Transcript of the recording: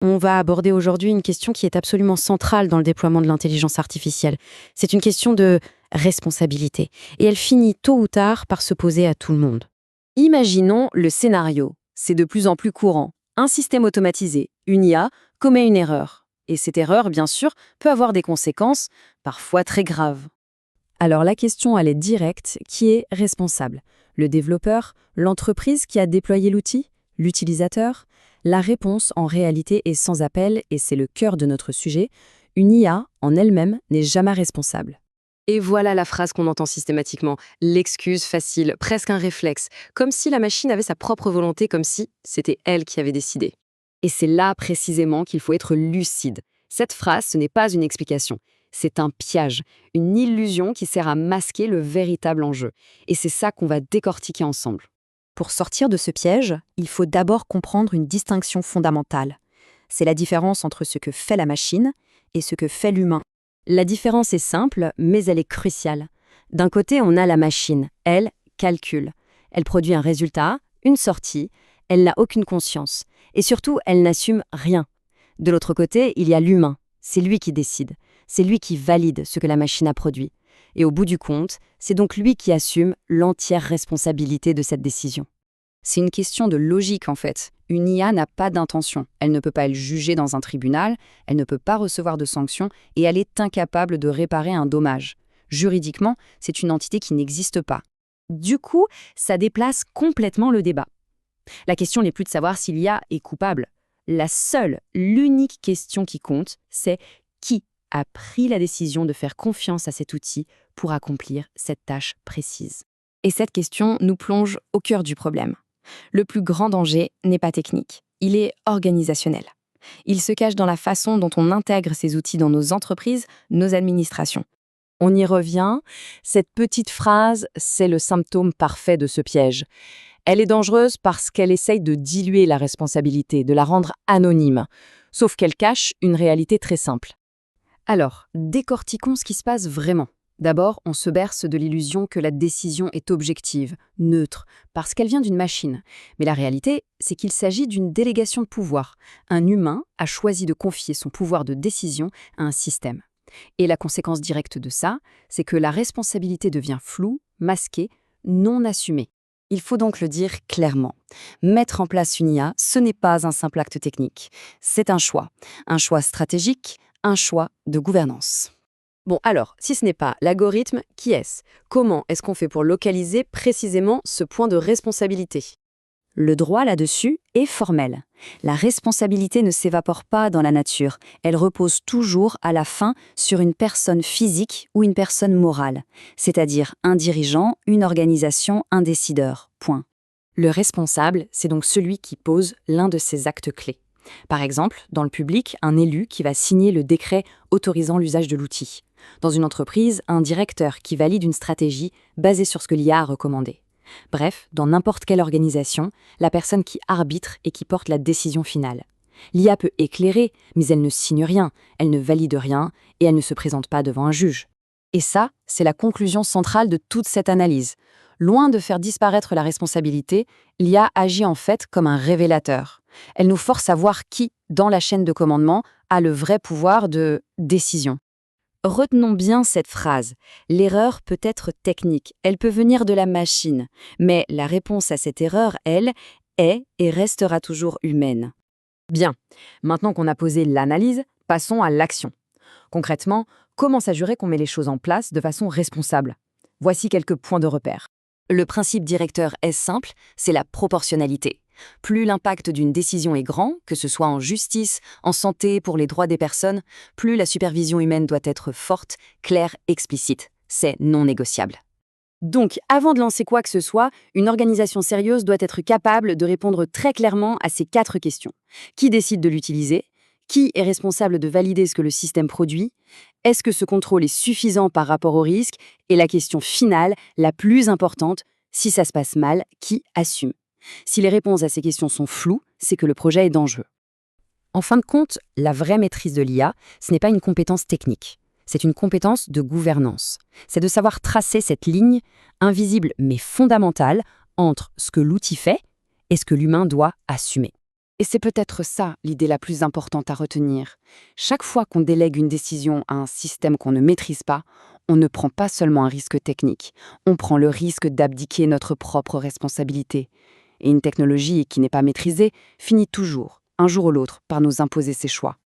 On va aborder aujourd'hui une question qui est absolument centrale dans le déploiement de l'intelligence artificielle. C'est une question de responsabilité. Et elle finit tôt ou tard par se poser à tout le monde. Imaginons le scénario. C'est de plus en plus courant. Un système automatisé, une IA, commet une erreur. Et cette erreur, bien sûr, peut avoir des conséquences, parfois très graves. Alors la question, elle est directe. Qui est responsable? Le développeur? L'entreprise qui a déployé l'outil? L'utilisateur? La réponse, en réalité, est sans appel et c'est le cœur de notre sujet. Une IA, en elle-même, n'est jamais responsable. Et voilà la phrase qu'on entend systématiquement, l'excuse facile, presque un réflexe, comme si la machine avait sa propre volonté, comme si c'était elle qui avait décidé. Et c'est là précisément qu'il faut être lucide. Cette phrase, ce n'est pas une explication, c'est un piège, une illusion qui sert à masquer le véritable enjeu. Et c'est ça qu'on va décortiquer ensemble. Pour sortir de ce piège, il faut d'abord comprendre une distinction fondamentale. C'est la différence entre ce que fait la machine et ce que fait l'humain. La différence est simple, mais elle est cruciale. D'un côté, on a la machine. Elle calcule. Elle produit un résultat, une sortie. Elle n'a aucune conscience. Et surtout, elle n'assume rien. De l'autre côté, il y a l'humain. C'est lui qui décide. C'est lui qui valide ce que la machine a produit. Et au bout du compte, c'est donc lui qui assume l'entière responsabilité de cette décision. C'est une question de logique en fait. Une IA n'a pas d'intention. Elle ne peut pas être jugée dans un tribunal, elle ne peut pas recevoir de sanctions et elle est incapable de réparer un dommage. Juridiquement, c'est une entité qui n'existe pas. Du coup, ça déplace complètement le débat. La question n'est plus de savoir si l'IA est coupable. L'unique question qui compte, c'est qui a pris la décision de faire confiance à cet outil pour accomplir cette tâche précise. Et cette question nous plonge au cœur du problème. Le plus grand danger n'est pas technique, il est organisationnel. Il se cache dans la façon dont on intègre ces outils dans nos entreprises, nos administrations. On y revient, cette petite phrase, c'est le symptôme parfait de ce piège. Elle est dangereuse parce qu'elle essaye de diluer la responsabilité, de la rendre anonyme, sauf qu'elle cache une réalité très simple. Alors, décortiquons ce qui se passe vraiment. D'abord, on se berce de l'illusion que la décision est objective, neutre, parce qu'elle vient d'une machine. Mais la réalité, c'est qu'il s'agit d'une délégation de pouvoir. Un humain a choisi de confier son pouvoir de décision à un système. Et la conséquence directe de ça, c'est que la responsabilité devient floue, masquée, non assumée. Il faut donc le dire clairement. Mettre en place une IA, ce n'est pas un simple acte technique. C'est un choix stratégique, un choix de gouvernance. Bon, alors, si ce n'est pas l'algorithme, qui est-ce? Comment est-ce qu'on fait pour localiser précisément ce point de responsabilité? Le droit là-dessus est formel. La responsabilité ne s'évapore pas dans la nature. Elle repose toujours à la fin sur une personne physique ou une personne morale, c'est-à-dire un dirigeant, une organisation, un décideur. Point. Le responsable, c'est donc celui qui pose l'un de ces actes clés. Par exemple, dans le public, un élu qui va signer le décret autorisant l'usage de l'outil. Dans une entreprise, un directeur qui valide une stratégie basée sur ce que l'IA a recommandé. Bref, dans n'importe quelle organisation, la personne qui arbitre et qui porte la décision finale. L'IA peut éclairer, mais elle ne signe rien, elle ne valide rien et elle ne se présente pas devant un juge. Et ça, c'est la conclusion centrale de toute cette analyse. Loin de faire disparaître la responsabilité, l'IA agit en fait comme un révélateur. Elle nous force à voir qui, dans la chaîne de commandement, a le vrai pouvoir de décision. Retenons bien cette phrase. L'erreur peut être technique, elle peut venir de la machine, mais la réponse à cette erreur, elle, est et restera toujours humaine. Bien, maintenant qu'on a posé l'analyse, passons à l'action. Concrètement, comment s'assurer qu'on met les choses en place de façon responsable? Voici quelques points de repère. Le principe directeur est simple, c'est la proportionnalité. Plus l'impact d'une décision est grand, que ce soit en justice, en santé, pour les droits des personnes, plus la supervision humaine doit être forte, claire, explicite. C'est non négociable. Donc, avant de lancer quoi que ce soit, une organisation sérieuse doit être capable de répondre très clairement à ces 4 questions. Qui décide de l'utiliser? Qui est responsable de valider ce que le système produit? Est-ce que ce contrôle est suffisant par rapport au risque? Et la question finale, la plus importante, si ça se passe mal, qui assume? Si les réponses à ces questions sont floues, c'est que le projet est dangereux. En fin de compte, la vraie maîtrise de l'IA, ce n'est pas une compétence technique. C'est une compétence de gouvernance. C'est de savoir tracer cette ligne, invisible mais fondamentale, entre ce que l'outil fait et ce que l'humain doit assumer. Et c'est peut-être ça l'idée la plus importante à retenir. Chaque fois qu'on délègue une décision à un système qu'on ne maîtrise pas, on ne prend pas seulement un risque technique, on prend le risque d'abdiquer notre propre responsabilité. Et une technologie qui n'est pas maîtrisée finit toujours, un jour ou l'autre, par nous imposer ses choix.